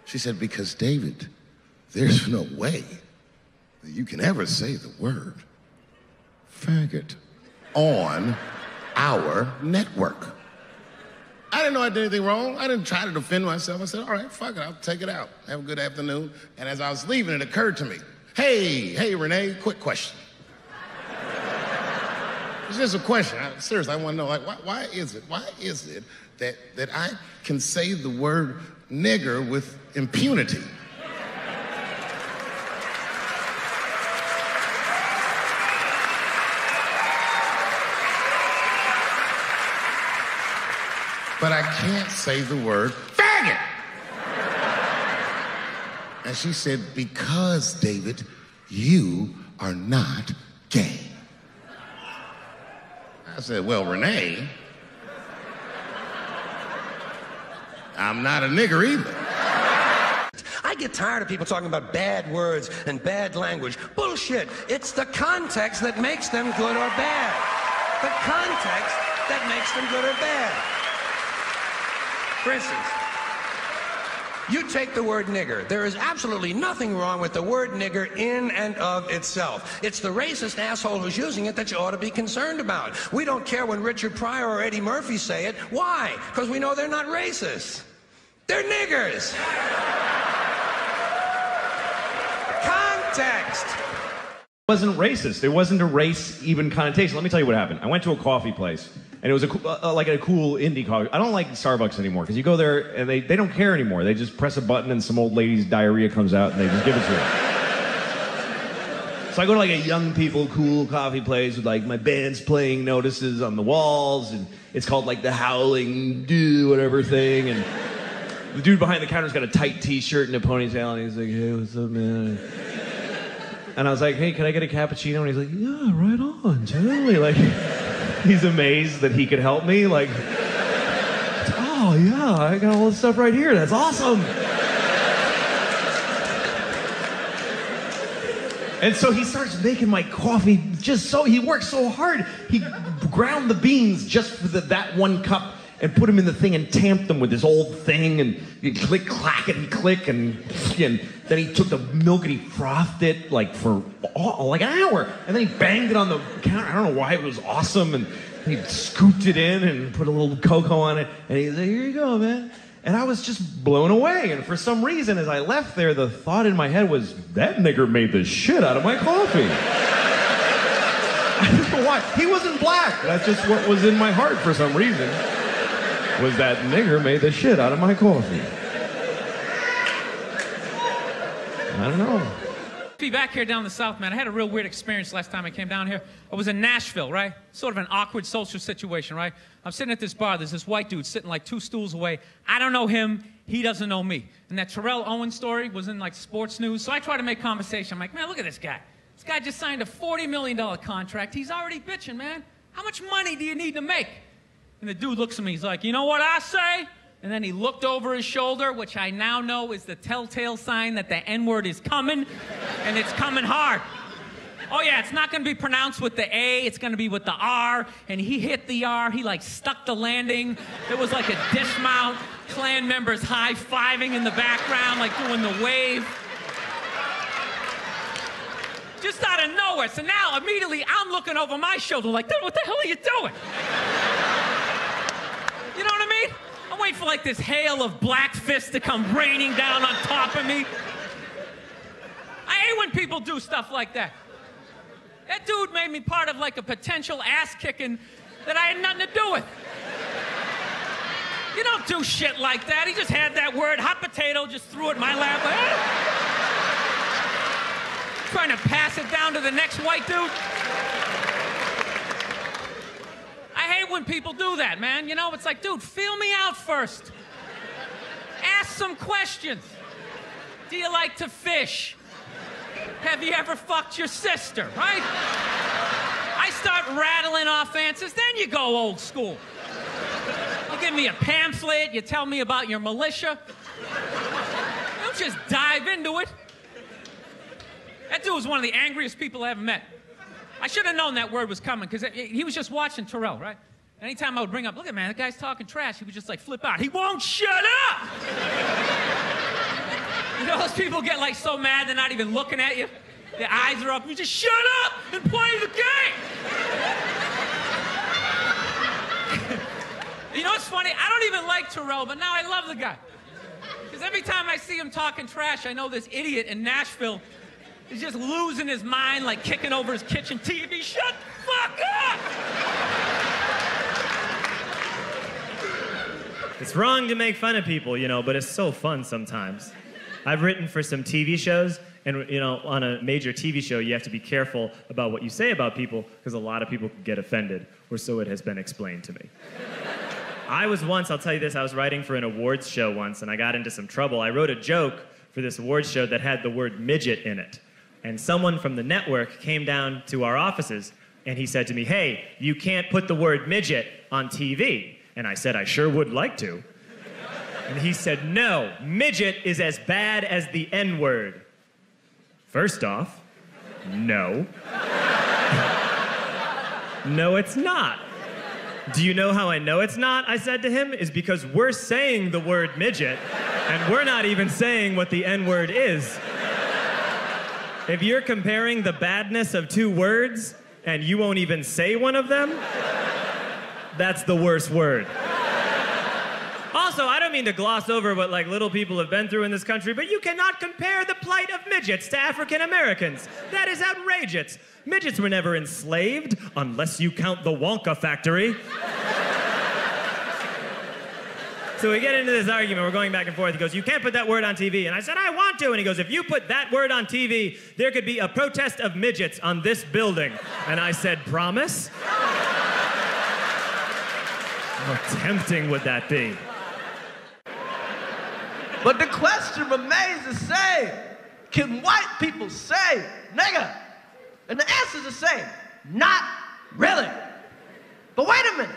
She said, because David, there's no way that you can ever say the word faggot on our network. I didn't know I did anything wrong. I didn't try to defend myself. I said, all right, fuck it, I'll take it out. Have a good afternoon. And as I was leaving, it occurred to me, hey, Renee, quick question. It's just a question. Seriously, I want to know, like, why is it that I can say the word nigger with impunity? But I can't say the word faggot. And she said, because, David, you are not gay. I said, well, Renee, I'm not a nigger either. I get tired of people talking about bad words and bad language. Bullshit. It's the context that makes them good or bad. The context that makes them good or bad. For instance, you take the word nigger. There is absolutely nothing wrong with the word nigger in and of itself. It's the racist asshole who's using it that you ought to be concerned about. We don't care when Richard Pryor or Eddie Murphy say it. Why? Because we know they're not racist. They're niggers. Context. It wasn't racist. There wasn't a race even connotation. Let me tell you what happened. I went to a coffee place, and it was like a cool indie coffee. I don't like Starbucks anymore because you go there and they don't care anymore. They just press a button and some old lady's diarrhea comes out and they just give it to you. So I go to like a young people cool coffee place with like my band's playing notices on the walls, and it's called like the Howling Do whatever thing, and the dude behind the counter's got a tight t-shirt and a ponytail, and he's like, hey, what's up, man? And I was like, hey, can I get a cappuccino? And he's like, yeah, right on, totally. Like, he's amazed that he could help me. Like, oh, yeah, I got all this stuff right here. That's awesome. And so he starts making my coffee he works so hard. He ground the beans just for that one cup and put them in the thing and tamped them with this old thing, and you click, clackety click, and then he took the milk and he frothed it like for like an hour, and then he banged it on the counter. I don't know why, it was awesome, and he scooped it in and put a little cocoa on it, and he's like, here you go, man. And I was just blown away, and for some reason, as I left there, the thought in my head was, that nigger made the shit out of my coffee. I don't know why. He wasn't black. That's just what was in my heart for some reason. Was that nigger made the shit out of my coffee. I don't know. Be back here down the South, man. I had a real weird experience last time I came down here. I was in Nashville, right? Sort of an awkward social situation, right? I'm sitting at this bar. There's this white dude sitting like 2 stools away. I don't know him. He doesn't know me. And that Terrell Owens story was in like sports news. So I try to make conversation. I'm like, man, look at this guy. This guy just signed a $40 million contract. He's already bitching, man. How much money do you need to make? And the dude looks at me, he's like, you know what I say? And then he looked over his shoulder, which I now know is the telltale sign that the N-word is coming, and it's coming hard. Oh yeah, it's not gonna be pronounced with the A, it's gonna be with the R, and he hit the R, he like stuck the landing. There was like a dismount, Klan members high-fiving in the background, like doing the wave. Just out of nowhere, so now immediately I'm looking over my shoulder like, dude, what the hell are you doing? You know what I mean? I'm waiting for like this hail of black fists to come raining down on top of me. I hate when people do stuff like that. That dude made me part of like a potential ass kicking that I had nothing to do with. You don't do shit like that. He just had that word, hot potato, just threw it in my lap. Trying to pass it down to the next white dude. I hate when people do that, man. You know, it's like, dude, feel me out first. Ask some questions. Do you like to fish? Have you ever fucked your sister, right? I start rattling off answers, then you go old school. You give me a pamphlet, you tell me about your militia. Don't just dive into it. That dude was one of the angriest people I ever met. I should have known that word was coming, because he was just watching Terrell, right? Anytime I would bring up, look at man, that guy's talking trash, he would just like flip out. He won't shut up! You know those people get like so mad they're not even looking at you? Their eyes are up. You just shut up and play the game. You know what's funny? I don't even like Terrell, but now I love the guy. Because every time I see him talking trash, I know this idiot in Nashville is just losing his mind, like kicking over his kitchen TV. Shut the fuck up! It's wrong to make fun of people, you know, but it's so fun sometimes. I've written for some TV shows, and, you know, on a major TV show, you have to be careful about what you say about people, because a lot of people can get offended, or so it has been explained to me. I'll tell you this, I was writing for an awards show once, and I got into some trouble. I wrote a joke for this awards show that had the word midget in it. And someone from the network came down to our offices, and he said to me, "Hey, you can't put the word midget on TV." And I said, "I sure would like to." And he said, "No, midget is as bad as the N-word." First off, no. No, it's not. Do you know how I know it's not? I said to him, is because we're saying the word midget, and we're not even saying what the N-word is. If you're comparing the badness of two words, and you won't even say one of them, that's the worst word. Also, I don't mean to gloss over what like little people have been through in this country, but you cannot compare the plight of midgets to African Americans. That is outrageous. Midgets were never enslaved, unless you count the Wonka factory. So we get into this argument, we're going back and forth. He goes, "You can't put that word on TV." And I said, "I want to." And he goes, "If you put that word on TV, there could be a protest of midgets on this building." And I said, "Promise?" How tempting would that be? But the question remains the same. Can white people say nigga? And the answer's the same. Not really. But wait a minute.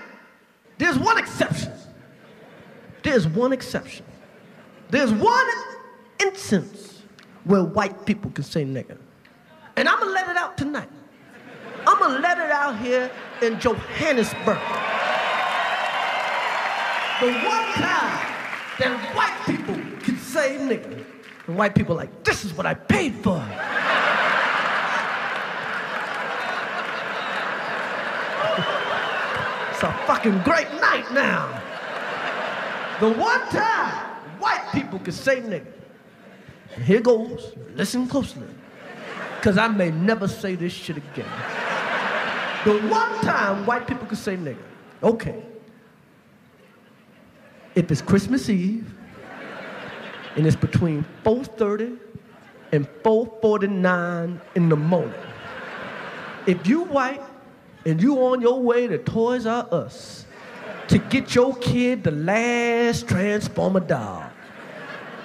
There's one exception. There's one exception. There's one instance where white people can say nigga. And I'm gonna let it out tonight. I'm gonna let it out here in Johannesburg. The one time that white people can say nigga. And white people are like, this is what I paid for. It's a fucking great night now. The one time white people can say nigga. And here goes, listen closely, because I may never say this shit again. The one time white people can say nigga, okay. If it's Christmas Eve, and it's between 4:30 and 4:49 in the morning. If you white and you on your way to Toys R Us to get your kid the last Transformer doll,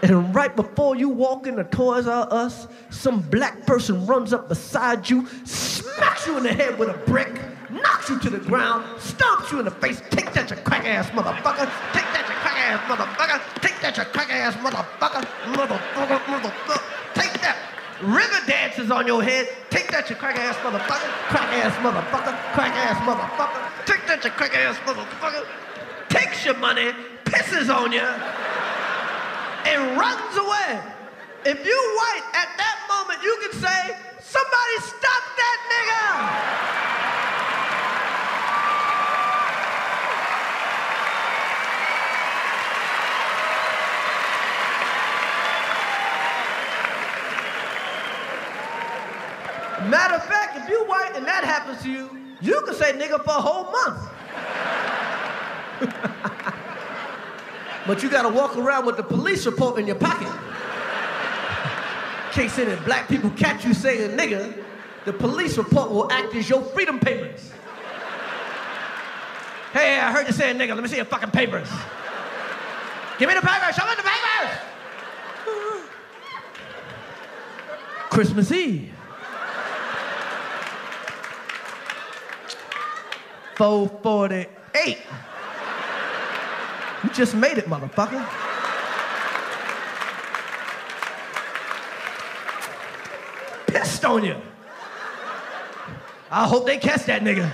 and right before you walk into Toys R Us, some black person runs up beside you, smacks you in the head with a brick, knocks you to the ground, stomps you in the face. Take that, you crack ass motherfucker. Take that, you crack ass motherfucker. Take that, you crack ass motherfucker. Motherfucker, motherfucker. Take that. River dances on your head. Take that, you crack ass motherfucker. Crack ass motherfucker. Crack ass motherfucker. Take that, you crack ass motherfucker. Takes your money, pisses on you, and runs away. If you white, at that moment you can say, somebody stop that nigga! Matter of fact, if you white and that happens to you, you can say nigga for a whole month. But you gotta walk around with the police report in your pocket. In case any black people catch you saying nigga, the police report will act as your freedom papers. Hey, I heard you saying nigga, let me see your fucking papers. Give me the papers, show me the papers! Christmas Eve. 4:48. You just made it, motherfucker. Pissed on you. I hope they catch that nigga.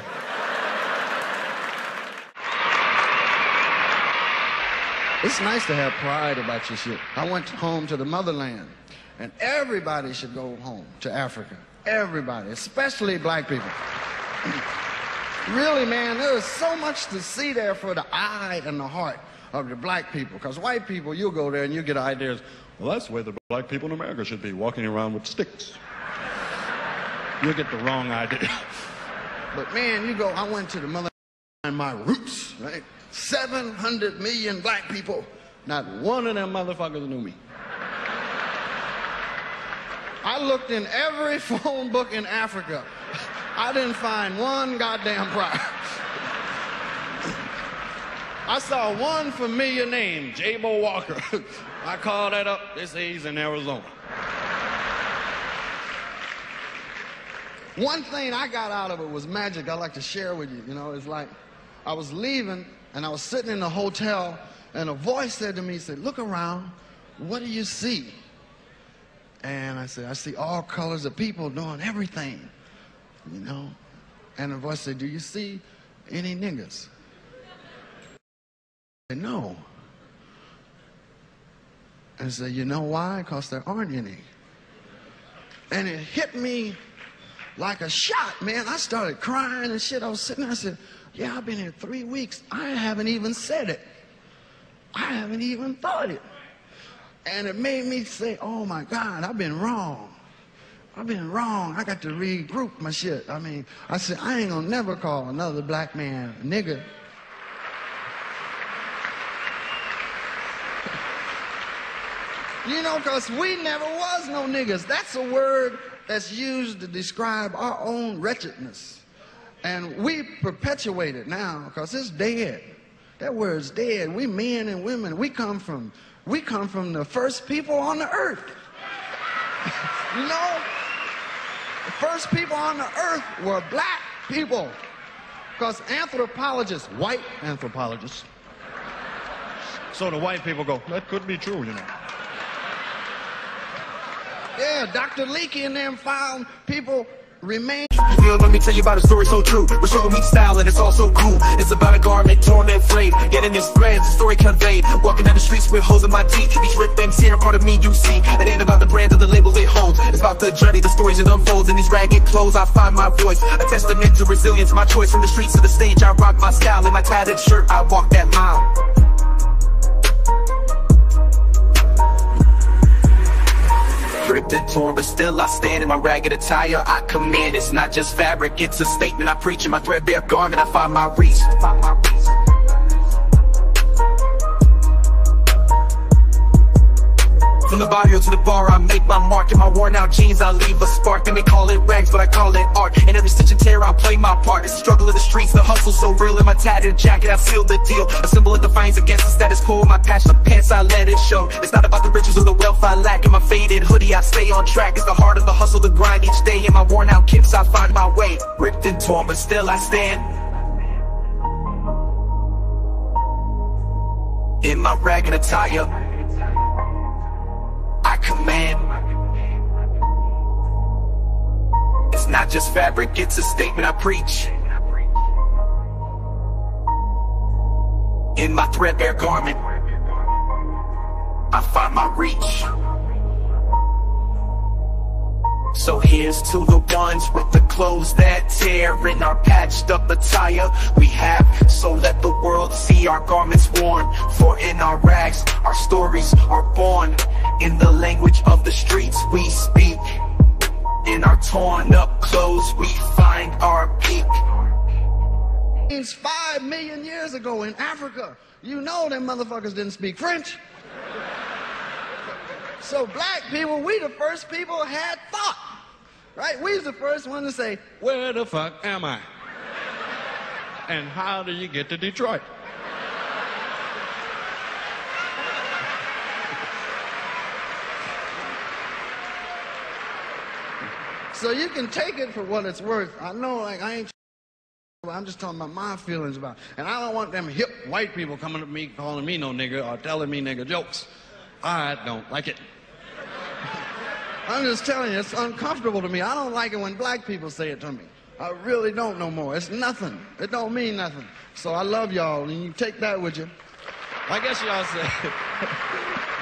It's nice to have pride about your shit. I went home to the motherland, and everybody should go home to Africa. Everybody, especially black people. Really, man, there is so much to see there for the eye and the heart of the black people. Because white people, you'll go there and you get ideas, well, that's where the black people in America should be, walking around with sticks. You'll get the wrong idea. But man, you go, I went to the motherland, my roots, right? 700 million black people. Not one of them motherfuckers knew me. I looked in every phone book in Africa. I didn't find one goddamn Pryor. I saw one familiar name, J-Bo Walker. I called that up. They say he's in Arizona. One thing I got out of it was magic I'd like to share with you. You know, it's like I was leaving and I was sitting in the hotel and a voice said to me, said, look around, what do you see? And I said, I see all colors of people doing everything, you know. And the voice said, do you see any niggas? I said, no. And I said, you know why? Because there aren't any. And it hit me like a shot, man. I started crying and shit. I was sitting there, I said, yeah, I've been here 3 weeks. I haven't even said it. I haven't even thought it. And it made me say, oh my God, I've been wrong. I've been wrong. I got to regroup my shit. I mean, I said, I ain't gonna never call another black man a nigga. You know, because we never was no niggas. That's a word that's used to describe our own wretchedness. And we perpetuate it now because it's dead. That word's dead. We men and women, we come from the first people on the earth. You know, the first people on the earth were black people. Because anthropologists, white anthropologists, so the white people go, that could be true, you know. Yeah, Dr. Leakey and them found people remain. Let me tell you about a story so true. We're showing me style and it's all so cool. It's about a garment torn and frayed. Getting this threads, the story conveyed. Walking down the streets with holes in my teeth. These red things here are part of me, you see. It ain't about the brand or the label it holds. It's about the journey, the stories it unfolds. In these ragged clothes, I find my voice. A testament to resilience, my choice. From the streets to the stage, I rock my style. In my tattered shirt, I walk that mile. Ripped and torn, but still I stand in my ragged attire. I command, it's not just fabric, it's a statement I preach. In my threadbare garment, I find my reach. From the barrio to the bar, I make my mark. In my worn out jeans, I leave a spark. And they call it rags, but I call it art. In every stitch and tear, I'll play my part. It's the struggle of the streets, the hustle so real. In my tattered jacket, I seal the deal. A symbol of defiance against the status quo. My passion of pants, I let it show. It's not about the riches or the wealth I lack. In my faded hoodie, I stay on track. It's the heart of the hustle, the grind each day. In my worn out kicks, I find my way. Ripped and torn, but still I stand. In my ragged attire, I command. It's not just fabric, it's a statement I preach. In my threadbare garment, I find my reach. So here's to the ones with the clothes that tear. In our patched up attire we have, so let the world see our garments worn. For in our rags, our stories are born. In the language of the streets we speak. In our torn up clothes we find our peak. It's 5 million years ago in Africa. You know them motherfuckers didn't speak French. So black people, we the first people had thought, right? We was the first one to say, where the fuck am I? And how do you get to Detroit? So you can take it for what it's worth. I know, like, I ain't, I'm just talking about my feelings about it. And I don't want them hip white people coming up to me, calling me no nigga or telling me nigga jokes. I don't like it. I'm just telling you, it's uncomfortable to me. I don't like it when black people say it to me. I really don't no more. It's nothing. It don't mean nothing. So I love y'all, and you take that with you. I guess y'all say.